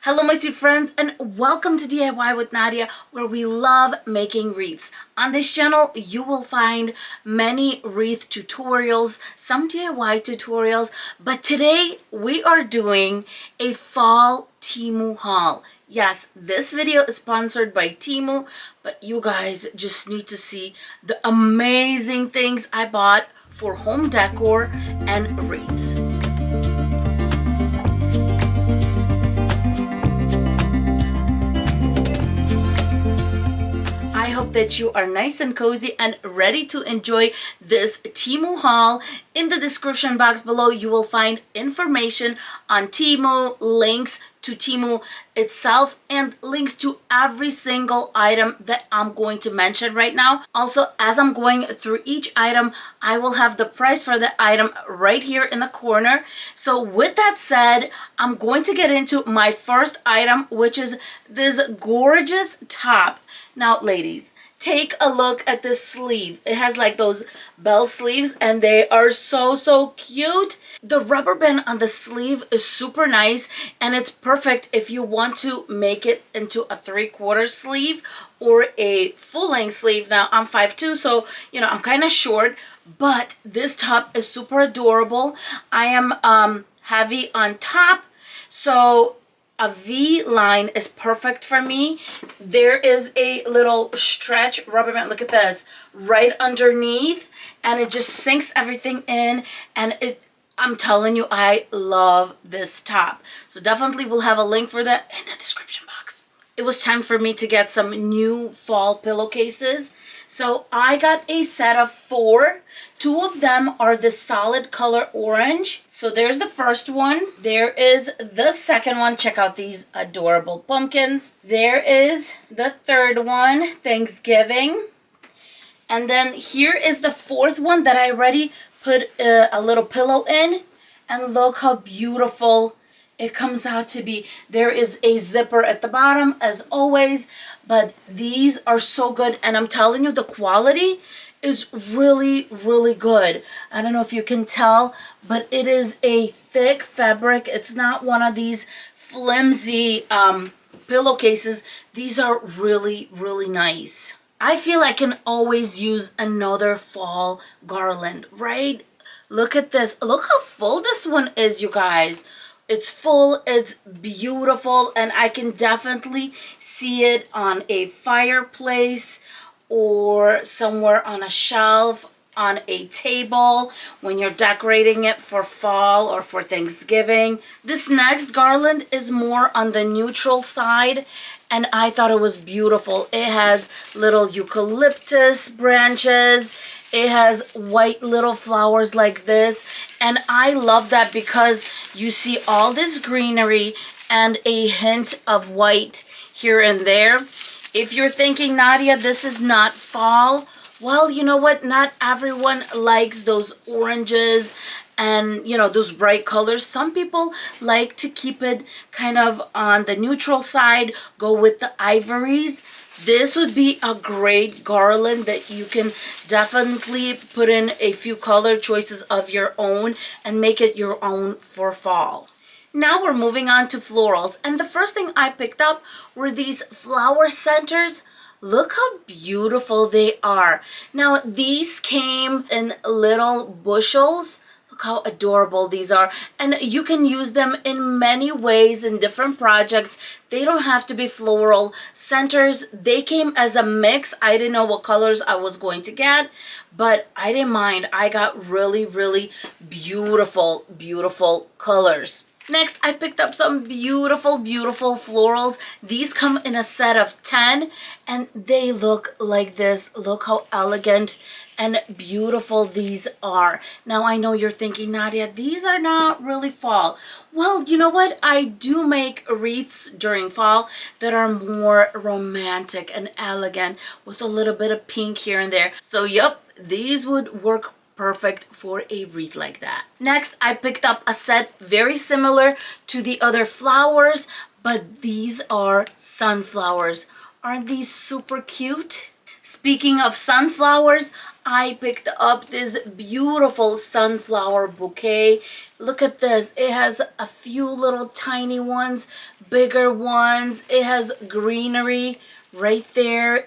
Hello my sweet friends and welcome to DIY with Nadia, where we love making wreaths. On this channel you will find many wreath tutorials, some DIY tutorials, but today we are doing a fall TEMU haul. Yes, this video is sponsored by TEMU, but you guys just need to see the amazing things I bought for home decor and wreaths. I hope that you are nice and cozy and ready to enjoy this TEMU haul. In the description box below, you will find information on TEMU, links to TEMU itself, and links to every single item that I'm going to mention right now. Also, as I'm going through each item, I will have the price for the item right here in the corner. So with that said, I'm going to get into my first item, which is this gorgeous top. Now, ladies, take a look at this sleeve. It has like those bell sleeves and they are so cute. The rubber band on the sleeve is super nice and it's perfect if you want to make it into a 3/4 sleeve or a full-length sleeve. Now, I'm 5'2", so, you know, I'm kind of short, but this top is super adorable. I am heavy on top, so a V line is perfect for me. There is a little stretch rubber band, look at this, right underneath, and it just sinks everything in, and I'm telling you, I love this top. So definitely we'll have a link for that in the description box. It was time for me to get some new fall pillowcases. So I got a set of 4. 2 of them are the solid color orange. So there's the first one. There is the second one. Check out these adorable pumpkins. There is the third one, Thanksgiving. And then here is the 4th one that I already put a little pillow in. And look how beautiful it comes out to be. There is a zipper at the bottom as always, but these are so good, and I'm telling you, the quality is really good. I don't know if you can tell, but it is a thick fabric. It's not one of these flimsy pillowcases. These are really nice. I feel I can always use another fall garland, right? Look at this. Look how full this one is, you guys. It's full, it's beautiful, and I can definitely see it on a fireplace or somewhere on a shelf, on a table, when you're decorating it for fall or for Thanksgiving. This next garland is more on the neutral side, and I thought it was beautiful. It has little eucalyptus branches. It has white little flowers like this, and I love that because you see all this greenery and a hint of white here and there. If you're thinking, Nadia, this is not fall, well, you know what? Not everyone likes those oranges and, you know, those bright colors. Some people like to keep it kind of on the neutral side, go with the ivories. This would be a great garland that you can definitely put in a few color choices of your own and make it your own for fall. Now we're moving on to florals, and the first thing I picked up were these flower centers. Look how beautiful they are. Now these came in little bushels. Look how adorable these are, and you can use them in many ways in different projects. They don't have to be floral centers. They came as a mix. I didn't know what colors I was going to get, but I didn't mind. I got really beautiful colors. Next, I picked up some beautiful florals. These come in a set of 10, and they look like this. Look how elegant and beautiful these are. Now, I know you're thinking, Nadia, these are not really fall. Well, you know what? I do make wreaths during fall that are more romantic and elegant with a little bit of pink here and there. So, yep, these would work perfect for a wreath like that. Next, I picked up a set very similar to the other flowers, but these are sunflowers. Aren't these super cute? Speaking of sunflowers, I picked up this beautiful sunflower bouquet. Look at this. It has a few little tiny ones, bigger ones. It has greenery right there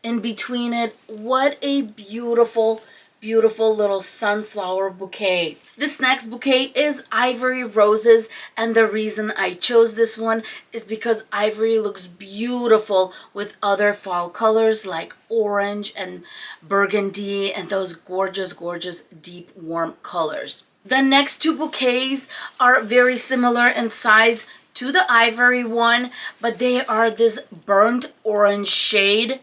in between it. What a beautiful, beautiful little sunflower bouquet. This next bouquet is ivory roses, and the reason I chose this one is because ivory looks beautiful with other fall colors like orange and burgundy and those gorgeous, gorgeous deep warm colors. The next two bouquets are very similar in size to the ivory one, but they are this burnt orange shade.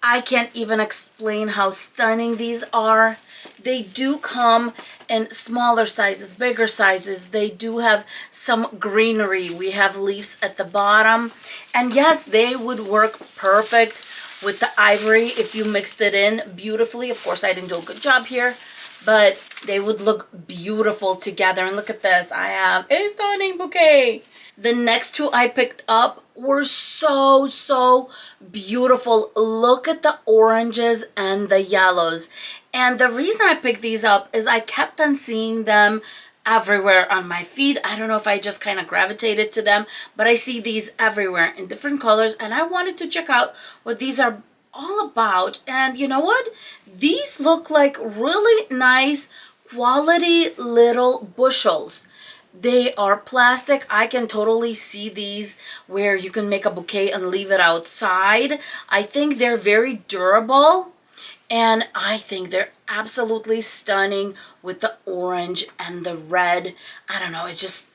I can't even explain how stunning these are. They do come in smaller sizes, bigger sizes. They do have some greenery. We have leaves at the bottom. And yes, they would work perfect with the ivory if you mixed it in beautifully. Of course, I didn't do a good job here, but they would look beautiful together. And look at this. I have a stunning bouquet. The next two I picked up were so beautiful. Look at the oranges and the yellows. And the reason I picked these up is I kept on seeing them everywhere on my feed. I don't know if I just kind of gravitated to them, but I see these everywhere in different colors, and I wanted to check out what these are all about. And you know what? These look like really nice quality little bushels. They are plastic. I can totally see these where you can make a bouquet and leave it outside. I think they're very durable, and I think they're absolutely stunning with the orange and the red. I don't know, it just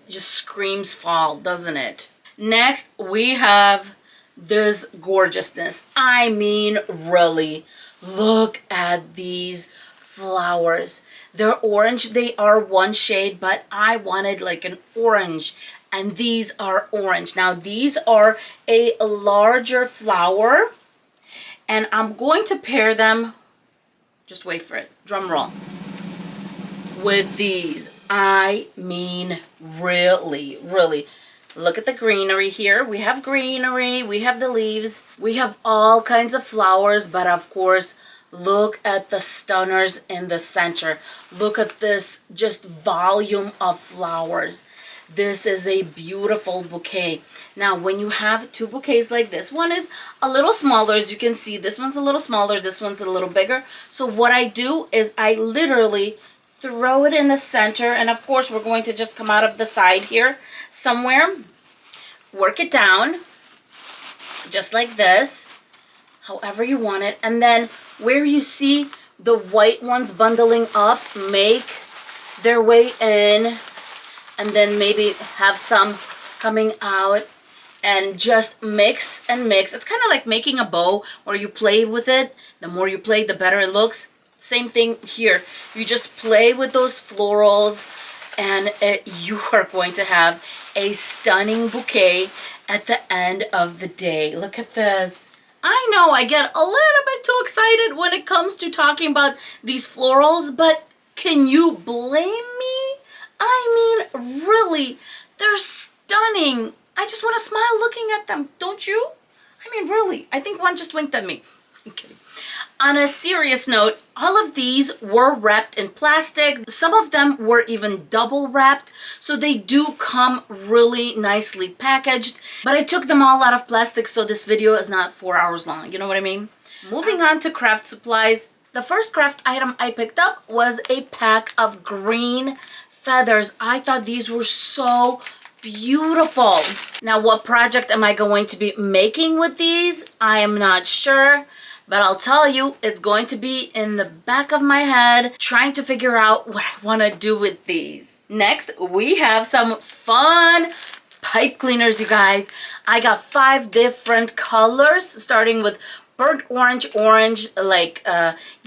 screams fall, doesn't it? Next, we have this gorgeousness. I mean, really, look at these flowers. They're orange. They are one shade, but I wanted like an orange, and these are orange. Now, these are a larger flower, and I'm going to pair them, just wait for it, drum roll, with these. I mean, really, really. Look at the greenery here. We have greenery, we have the leaves, we have all kinds of flowers, but of course, look at the stunners in the center. Look at this just volume of flowers. This is a beautiful bouquet. Now, when you have two bouquets like this, one is a little smaller, as you can see. This one's a little smaller, this one's a little bigger. So what I do is I literally throw it in the center, and of course we're going to just come out of the side here somewhere. Work it down, just like this, however you want it. And then where you see the white ones bundling up, make their way in, and then maybe have some coming out, and just mix and mix. It's kind of like making a bow where you play with it. The more you play, the better it looks. Same thing here. You just play with those florals, and you are going to have a stunning bouquet at the end of the day. Look at this. I know I get a little bit too excited when it comes to talking about these florals, but can you blame me? I mean, really, they're stunning. I just want to smile looking at them, don't you? I mean, really, I think one just winked at me. I'm kidding. On a serious note, all of these were wrapped in plastic. Some of them were even double wrapped, so they do come really nicely packaged. But I took them all out of plastic, so this video is not 4 hours long. You know what I mean? Moving on to craft supplies. The first craft item I picked up was a pack of green feathers. I thought these were so beautiful. Now, what project am I going to be making with these? I am not sure. But I'll tell you, it's going to be in the back of my head trying to figure out what I want to do with these. Next, we have some fun pipe cleaners, you guys. I got 5 different colors, starting with burnt orange, like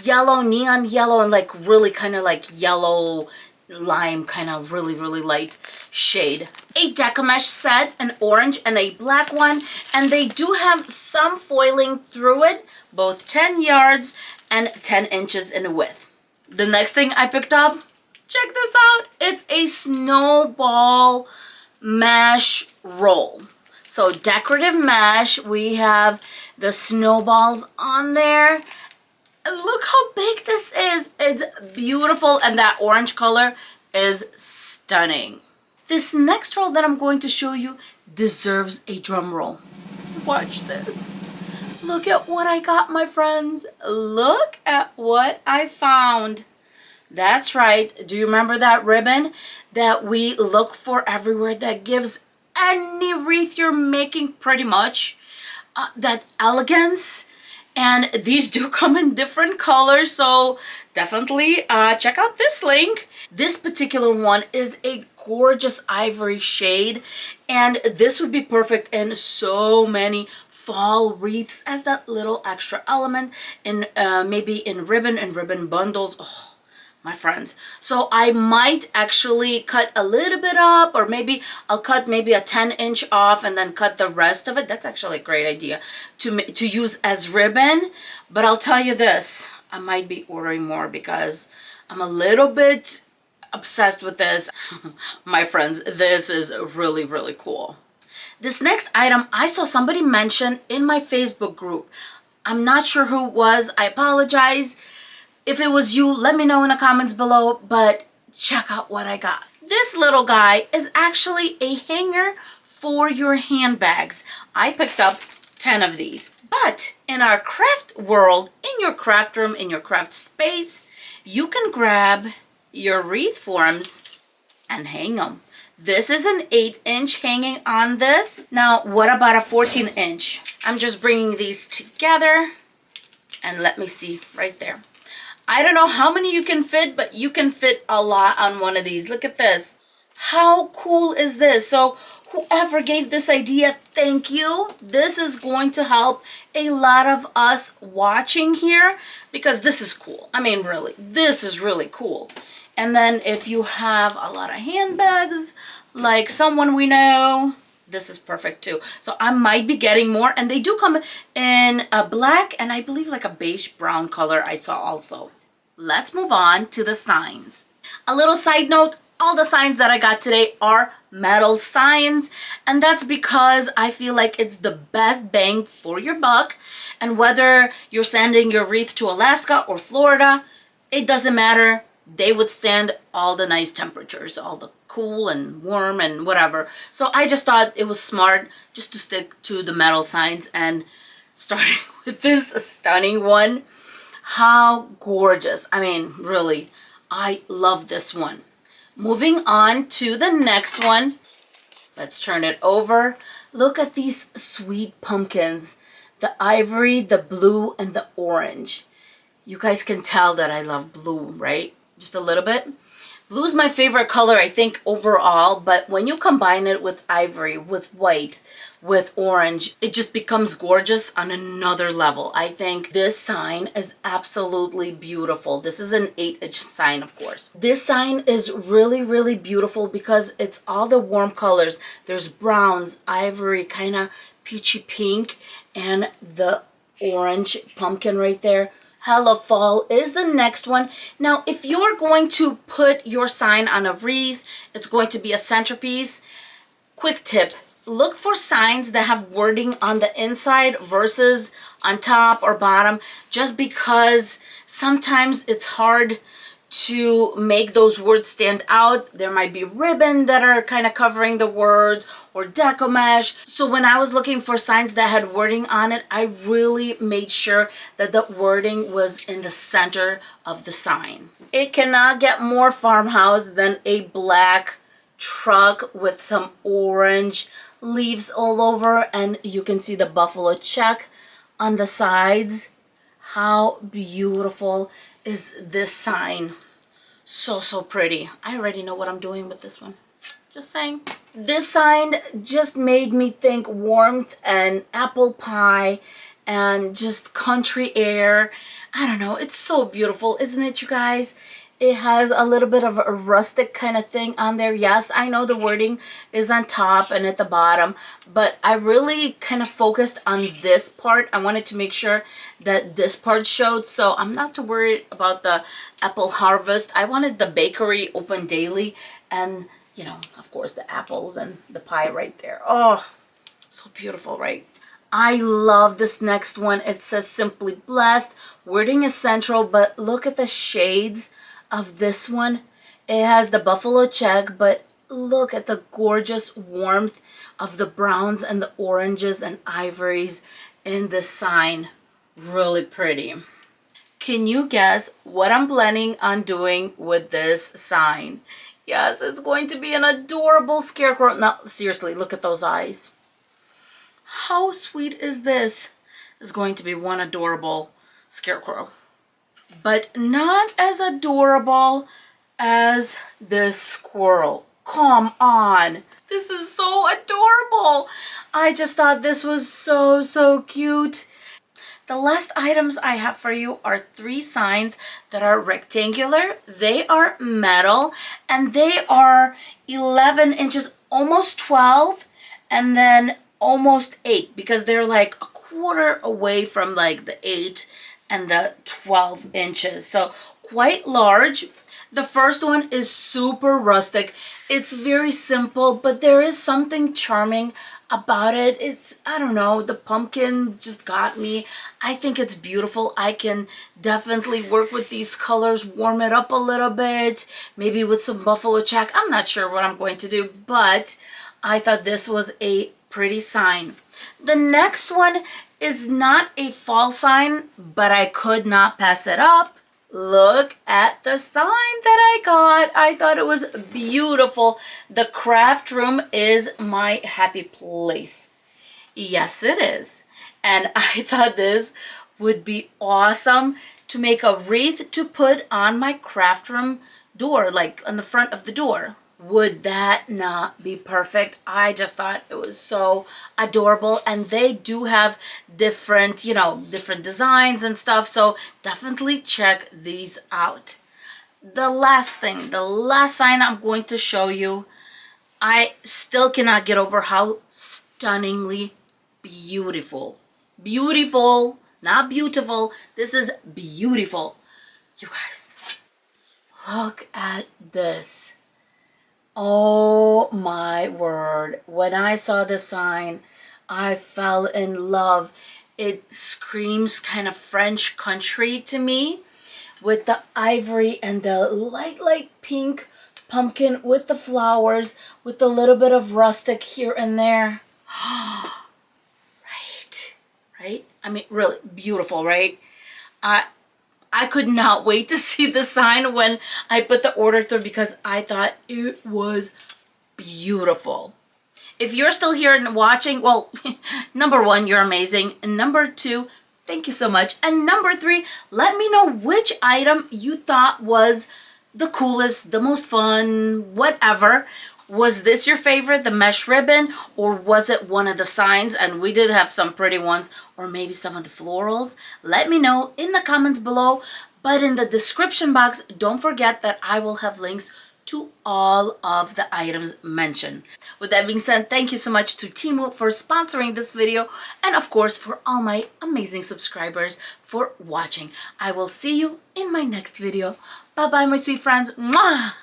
yellow, neon yellow, and like really kind of like yellow lime, kind of really light shade. A deco mesh set, an orange and a black one, and they do have some foiling through it, both 10 yards and 10 inches in width. The next thing I picked up, check this out, it's a snowball mesh roll. So decorative mesh, we have the snowballs on there. And look how big this is. It's beautiful, and that orange color is stunning. This next roll that I'm going to show you, deserves a drum roll. Watch this. Look at what I got, my friends. Look at what I found. That's right. Do you remember that ribbon that we look for everywhere that gives any wreath you're making pretty much that elegance? And these do come in different colors, so definitely check out this link. This particular one is a gorgeous ivory shade, and this would be perfect in so many fall wreaths as that little extra element in maybe in ribbon and ribbon bundles. Oh, my friends. So I might actually cut a little bit up, or maybe I'll cut maybe a 10-inch off and then cut the rest of it. That's actually a great idea to use as ribbon. But I'll tell you this, I might be ordering more because I'm a little bit obsessed with this. My friends, this is really, really cool. This next item I saw somebody mention in my Facebook group. I'm not sure who it was. I apologize. If it was you, let me know in the comments below, but check out what I got. This little guy is actually a hanger for your handbags. I picked up 10 of these. But in our craft world, in your craft room, in your craft space, you can grab your wreath forms and hang them. This is an 8-inch hanging on this. Now, what about a 14-inch? I'm just bringing these together and let me see right there. I don't know how many you can fit, but you can fit a lot on one of these. Look at this. How cool is this? So whoever gave this idea, thank you. This is going to help a lot of us watching here because this is cool. I mean, really, this is really cool. And then if you have a lot of handbags, like someone we know, this is perfect too. So I might be getting more, and they do come in a black and I believe like a beige brown color I saw also. Let's move on to the signs. A little side note, all the signs that I got today are metal signs, and that's because I feel like it's the best bang for your buck. And whether you're sending your wreath to Alaska or Florida, it doesn't matter. They withstand all the nice temperatures, all the cool and warm and whatever. So I just thought it was smart just to stick to the metal signs, and starting with this stunning one. How gorgeous. I mean, really, I love this one. Moving on to the next one. Let's turn it over. Look at these sweet pumpkins. The ivory, the blue, and the orange. You guys can tell that I love blue, right? Just a little bit. Blue is my favorite color, I think, overall, but when you combine it with ivory, with white, with orange, it just becomes gorgeous on another level. I think this sign is absolutely beautiful. This is an 8-inch sign, of course. This sign is really, really beautiful because it's all the warm colors. There's browns, ivory, kind of peachy pink, and the orange pumpkin right there. Hella Fall is the next one. Now, if you're going to put your sign on a wreath, it's going to be a centerpiece. Quick tip, look for signs that have wording on the inside versus on top or bottom, just because sometimes it's hard to make those words stand out. There might be ribbon that are kind of covering the words or deco mesh. So when I was looking for signs that had wording on it, I really made sure that the wording was in the center of the sign. It cannot get more farmhouse than a black truck with some orange leaves all over, and you can see the buffalo check on the sides. How beautiful is this sign? So, so pretty. I already know what I'm doing with this one. Just saying. This sign just made me think warmth and apple pie and just country air. I don't know. It's so beautiful, isn't it, you guys? It has a little bit of a rustic kind of thing on there. Yes, I know the wording is on top and at the bottom, but I really kind of focused on this part. I wanted to make sure that this part showed, so I'm not too worried about the apple harvest. I wanted the bakery open daily, and, you know, of course, the apples and the pie right there. Oh, so beautiful, right? I love this next one. It says Simply Blessed. Wording is central, but look at the shades of this one. It has the buffalo check, but look at the gorgeous warmth of the browns and the oranges and ivories in this sign. Really pretty. Can you guess what I'm planning on doing with this sign? Yes, it's going to be an adorable scarecrow. Now, seriously, look at those eyes. How sweet is this? It's going to be one adorable scarecrow. But not as adorable as this squirrel. Come on. This is so adorable. I just thought this was so cute. The last items I have for you are 3 signs that are rectangular. They are metal and they are 11 inches, almost 12, and then almost 8 because they're like a quarter away from like the 8 and the 12 inches. So quite large. The first one is super rustic. It's very simple, but there is something charming about it. It's, I don't know, the pumpkin just got me. I think it's beautiful. I can definitely work with these colors, warm it up a little bit, maybe with some buffalo check. I'm not sure what I'm going to do, but I thought this was a pretty sign. The next one is not a fall sign, but I could not pass it up. Look at the sign that I got. I thought it was beautiful. The craft room is my happy place. Yes, it is. And I thought this would be awesome to make a wreath to put on my craft room door, like on the front of the door. Would that not be perfect? I just thought it was so adorable, and they do have different, you know, different designs and stuff, so definitely check these out. The last thing, the last sign I'm going to show you, I still cannot get over how stunningly beautiful. Beautiful, not beautiful. This is beautiful. You guys, look at this. Oh my word. When I saw this sign, I fell in love. It screams kind of French country to me, with the ivory and the light pink pumpkin with the flowers, with a little bit of rustic here and there. Right? I mean, really beautiful, right? I could not wait to see the sign when I put the order through because I thought it was beautiful. If you're still here and watching, well, number 1, you're amazing. And number 2, thank you so much. And number 3, let me know which item you thought was the coolest, the most fun, whatever. Was this your favorite, the mesh ribbon, or was it one of the signs? And we did have some pretty ones, or maybe some of the florals. Let me know in the comments below. But in the description box, don't forget that I will have links to all of the items mentioned. With that being said, thank you so much to TEMU for sponsoring this video, and of course for all my amazing subscribers for watching. I will see you in my next video. Bye bye, my sweet friends. Mwah!